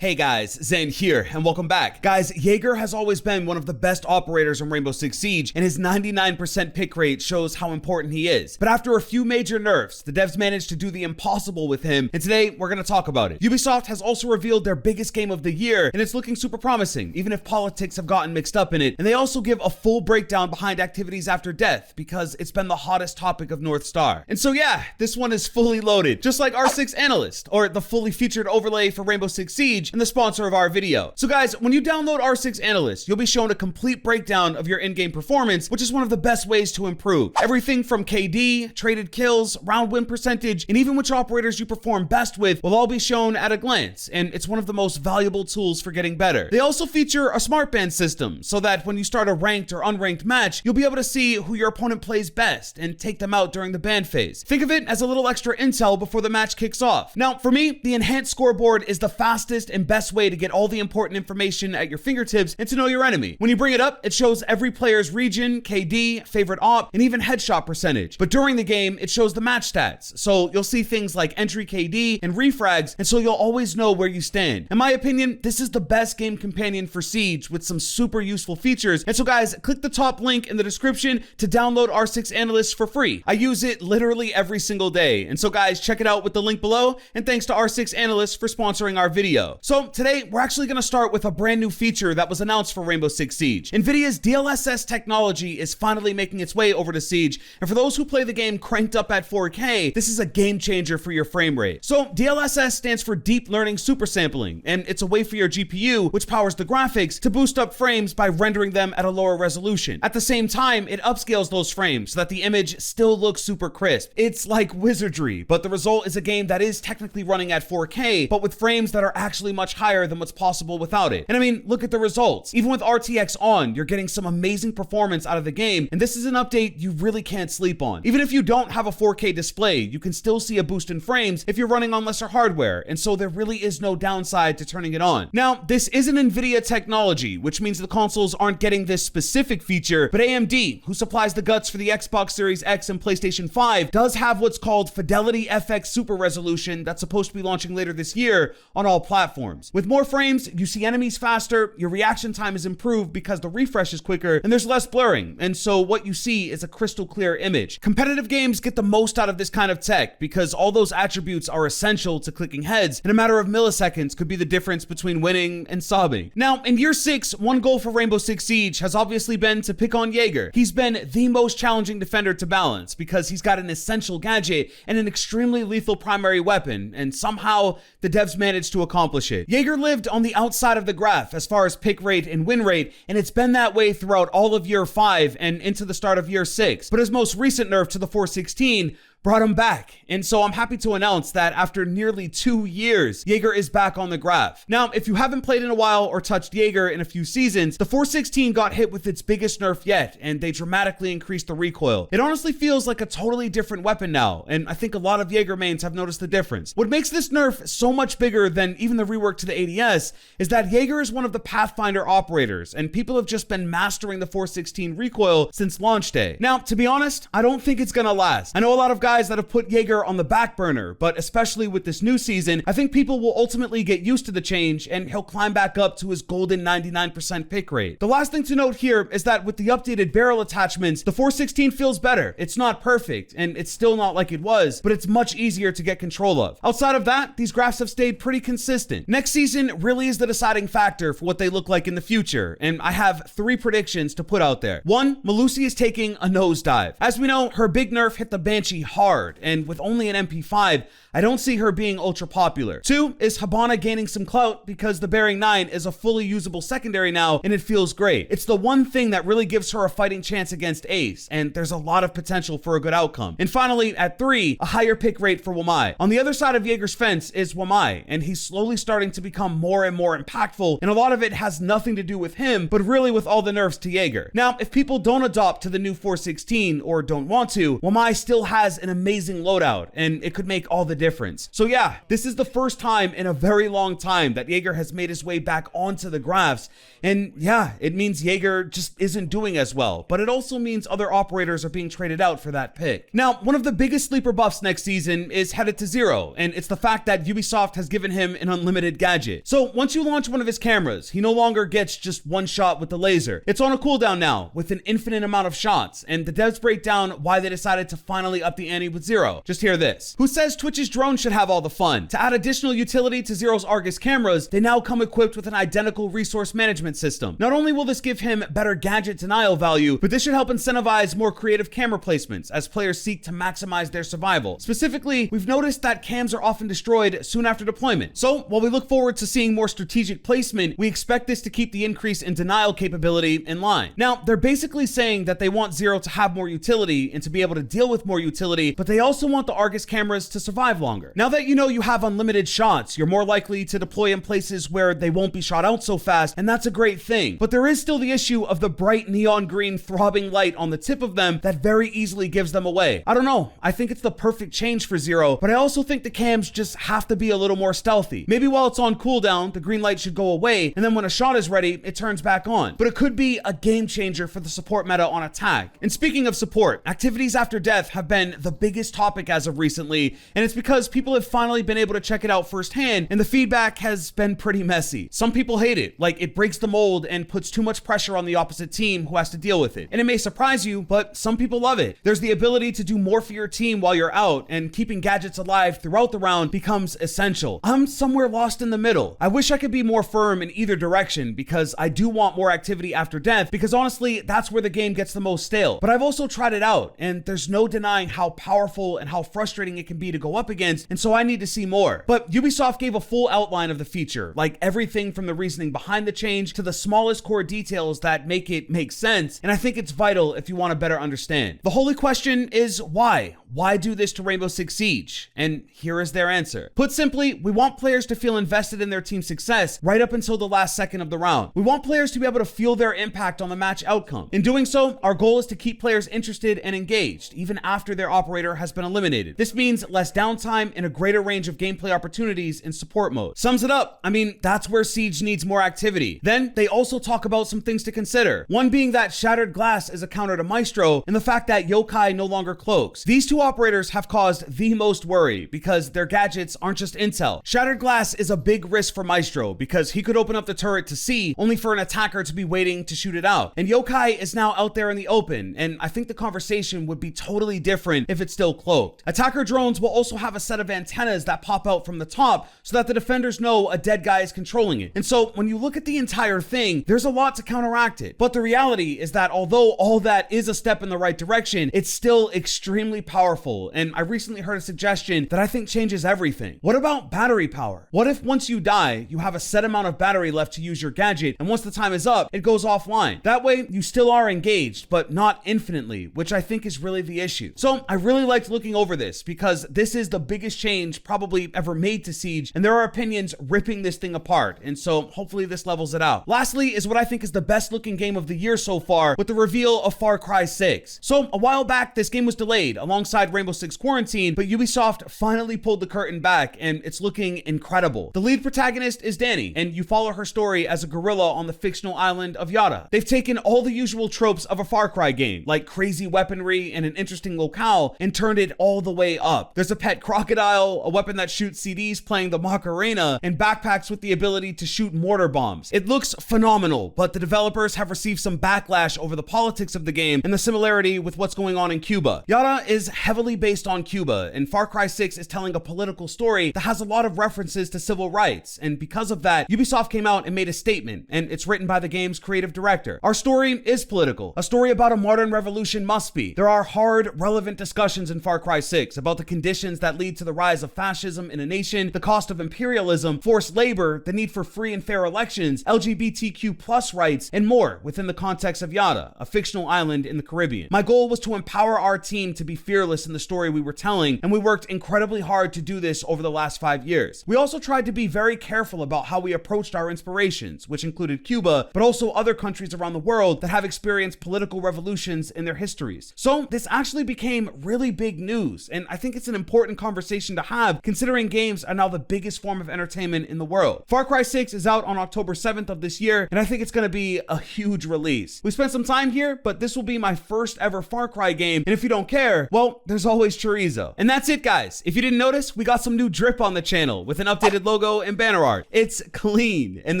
Hey guys, Zen here, and welcome back. Guys, Jager has always been one of the best operators in Rainbow Six Siege, and his 99% pick rate shows how important he is. But after a few major nerfs, the devs managed to do the impossible with him, and today we're gonna talk about it. Ubisoft has also revealed their biggest game of the year, and it's looking super promising, even if politics have gotten mixed up in it. And they also give a full breakdown behind activities after death, because it's been the hottest topic of North Star. And so yeah, this one is fully loaded, just like R6 Analyst, or the fully featured overlay for Rainbow Six Siege, and the sponsor of our video. So guys, when you download R6 Analyst, you'll be shown a complete breakdown of your in-game performance, which is one of the best ways to improve. Everything from KD, traded kills, round win percentage, and even which operators you perform best with will all be shown at a glance, and it's one of the most valuable tools for getting better. They also feature a smart ban system, so that when you start a ranked or unranked match, you'll be able to see who your opponent plays best and take them out during the ban phase. Think of it as a little extra intel before the match kicks off. Now, for me, the enhanced scoreboard is the fastest and best way to get all the important information at your fingertips and to know your enemy. When you bring it up, it shows every player's region, KD, favorite op, and even headshot percentage. But during the game, it shows the match stats. So you'll see things like entry KD and refrags, and so you'll always know where you stand. In my opinion, this is the best game companion for Siege with some super useful features. And so guys, click the top link in the description to download R6 Analyst for free. I use it literally every single day. And so guys, check it out with the link below, and thanks to R6 Analyst for sponsoring our video. So today, we're actually going to start with a brand new feature that was announced for Rainbow Six Siege. NVIDIA's DLSS technology is finally making its way over to Siege, and for those who play the game cranked up at 4K, this is a game changer for your frame rate. So DLSS stands for Deep Learning Super Sampling, and it's a way for your GPU, which powers the graphics, to boost up frames by rendering them at a lower resolution. At the same time, it upscales those frames so that the image still looks super crisp. It's like wizardry, but the result is a game that is technically running at 4K, but with frames that are actually much higher than what's possible without it. And I mean, look at the results. Even with RTX on, you're getting some amazing performance out of the game, and this is an update you really can't sleep on. Even if you don't have a 4K display, you can still see a boost in frames if you're running on lesser hardware, and so there really is no downside to turning it on. Now, this is an NVIDIA technology, which means the consoles aren't getting this specific feature, but AMD, who supplies the guts for the Xbox Series X and PlayStation 5, does have what's called Fidelity FX Super Resolution that's supposed to be launching later this year on all platforms. With more frames, you see enemies faster, your reaction time is improved because the refresh is quicker, and there's less blurring, and so what you see is a crystal clear image. Competitive games get the most out of this kind of tech because all those attributes are essential to clicking heads, and a matter of milliseconds could be the difference between winning and sobbing. Now, in year 6, one goal for Rainbow Six Siege has obviously been to pick on Jager. He's been the most challenging defender to balance because he's got an essential gadget and an extremely lethal primary weapon, and somehow the devs managed to accomplish it. Jager lived on the outside of the graph as far as pick rate and win rate, and it's been that way throughout all of year 5 and into the start of year 6. But his most recent nerf to the 416 brought him back, and so I'm happy to announce that after nearly 2 years, Jager is back on the graph. Now, if you haven't played in a while or touched Jager in a few seasons, the 416 got hit with its biggest nerf yet, and they dramatically increased the recoil. It honestly feels like a totally different weapon now, and I think a lot of Jager mains have noticed the difference. What makes this nerf so much bigger than even the rework to the ADS is that Jager is one of the Pathfinder operators, and people have just been mastering the 416 recoil since launch day. Now, to be honest, I don't think it's gonna last. I know a lot of guys that have put Jager on the back burner, but especially with this new season, I think people will ultimately get used to the change and he'll climb back up to his golden 99% pick rate. The last thing to note here is that with the updated barrel attachments, the 416 feels better. It's not perfect, and it's still not like it was, but it's much easier to get control of. Outside of that, these graphs have stayed pretty consistent. Next season really is the deciding factor for what they look like in the future, and I have 3 predictions to put out there. 1, Melusi is taking a nosedive. As we know, her big nerf hit the Banshee hard, and with only an MP5, I don't see her being ultra popular. 2 is Hibana gaining some clout because the Bearing 9 is a fully usable secondary now, and it feels great. It's the one thing that really gives her a fighting chance against Ace, and there's a lot of potential for a good outcome. And finally, at 3, a higher pick rate for Wamai. On the other side of Jager's fence is Wamai, and he's slowly starting to become more and more impactful, and a lot of it has nothing to do with him, but really with all the nerfs to Jager. Now, if people don't adopt to the new 416 or don't want to, Wamai still has an an amazing loadout, and it could make all the difference. So yeah, this is the first time in a very long time that Jager has made his way back onto the graphs, and yeah, it means Jager just isn't doing as well, but it also means other operators are being traded out for that pick. Now, one of the biggest sleeper buffs next season is headed to zero, and it's the fact that Ubisoft has given him an unlimited gadget. So once you launch one of his cameras, he no longer gets just one shot with the laser. It's on a cooldown now with an infinite amount of shots, and the devs break down why they decided to finally up the ante with Zero. Just hear this. Who says Twitch's drone should have all the fun? To add additional utility to Zero's Argus cameras, they now come equipped with an identical resource management system. Not only will this give him better gadget denial value, but this should help incentivize more creative camera placements as players seek to maximize their survival. Specifically, we've noticed that cams are often destroyed soon after deployment. So while we look forward to seeing more strategic placement, we expect this to keep the increase in denial capability in line. Now, they're basically saying that they want Zero to have more utility and to be able to deal with more utility, but they also want the Argus cameras to survive longer. Now that you know you have unlimited shots, you're more likely to deploy in places where they won't be shot out so fast, and that's a great thing. But there is still the issue of the bright neon green throbbing light on the tip of them that very easily gives them away. I don't know, I think it's the perfect change for Zero, but I also think the cams just have to be a little more stealthy. Maybe while it's on cooldown, the green light should go away, and then when a shot is ready, it turns back on. But it could be a game changer for the support meta on attack. And speaking of support, activities after death have been the biggest topic as of recently, and it's because people have finally been able to check it out firsthand, and the feedback has been pretty messy. Some people hate it, like it breaks the mold and puts too much pressure on the opposite team who has to deal with it. And it may surprise you, but some people love it. There's the ability to do more for your team while you're out, and keeping gadgets alive throughout the round becomes essential. I'm somewhere lost in the middle. I wish I could be more firm in either direction because I do want more activity after death, because honestly, that's where the game gets the most stale. But I've also tried it out, and there's no denying how powerful and how frustrating it can be to go up against, and so I need to see more. But Ubisoft gave a full outline of the feature, like everything from the reasoning behind the change to the smallest core details that make it make sense, and I think it's vital if you want to better understand. The holy question is why? Why do this to Rainbow Six Siege? And here is their answer. Put simply, we want players to feel invested in their team's success right up until the last second of the round. We want players to be able to feel their impact on the match outcome. In doing so, our goal is to keep players interested and engaged, even after their operator has been eliminated. This means less downtime and a greater range of gameplay opportunities in support mode. Sums it up. I mean, that's where Siege needs more activity. Then, they also talk about some things to consider. One being that Shattered Glass is a counter to Maestro, and the fact that Yokai no longer cloaks. These two operators have caused the most worry because their gadgets aren't just intel. Shattered Glass is a big risk for Maestro because he could open up the turret to see, only for an attacker to be waiting to shoot it out. And Yokai is now out there in the open, and I think the conversation would be totally different if it's still cloaked. Attacker drones will also have a set of antennas that pop out from the top so that the defenders know a dead guy is controlling it. And so when you look at the entire thing, there's a lot to counteract it. But the reality is that although all that is a step in the right direction, it's still extremely powerful. And I recently heard a suggestion that I think changes everything. What about battery power? What if once you die, you have a set amount of battery left to use your gadget, and once the time is up, it goes offline? That way, you still are engaged, but not infinitely, which I think is really the issue. So I really liked looking over this because this is the biggest change probably ever made to Siege, and there are opinions ripping this thing apart, and so hopefully this levels it out. Lastly is what I think is the best looking game of the year so far, with the reveal of Far Cry 6. So a while back, this game was delayed alongside Rainbow Six Quarantine, but Ubisoft finally pulled the curtain back, and it's looking incredible. The lead protagonist is Dani, and you follow her story as a gorilla on the fictional island of Yara. They've taken all the usual tropes of a Far Cry game, like crazy weaponry and an interesting locale, and turned it all the way up. There's a pet crocodile, a weapon that shoots CDs playing the Macarena, and backpacks with the ability to shoot mortar bombs. It looks phenomenal, but the developers have received some backlash over the politics of the game and the similarity with what's going on in Cuba. Yara is heavily based on Cuba, and Far Cry 6 is telling a political story that has a lot of references to civil rights, and because of that, Ubisoft came out and made a statement, and it's written by the game's creative director. Our story is political. A story about a modern revolution must be. There are hard, relevant discussions in Far Cry 6 about the conditions that lead to the rise of fascism in a nation, the cost of imperialism, forced labor, the need for free and fair elections, LGBTQ+ rights, and more within the context of Yara, a fictional island in the Caribbean. My goal was to empower our team to be fearless in the story we were telling, and we worked incredibly hard to do this over the last 5 years. We also tried to be very careful about how we approached our inspirations, which included Cuba, but also other countries around the world that have experienced political revolutions in their histories. So this actually became really really big news, and I think it's an important conversation to have considering games are now the biggest form of entertainment in the world. Far Cry 6 is out on October 7th of this year, and I think it's going to be a huge release. We spent some time here, but this will be my first ever Far Cry game, and if you don't care, well, there's always chorizo. And that's it, guys. If you didn't notice, we got some new drip on the channel with an updated logo and banner art. It's clean, and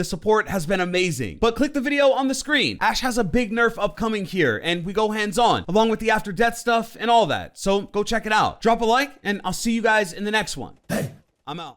the support has been amazing. But click the video on the screen. Ash has a big nerf upcoming here, and we go hands-on, along with the after death stuff and all that. So go check it out. Drop a like, and I'll see you guys in the next one. Hey, I'm out.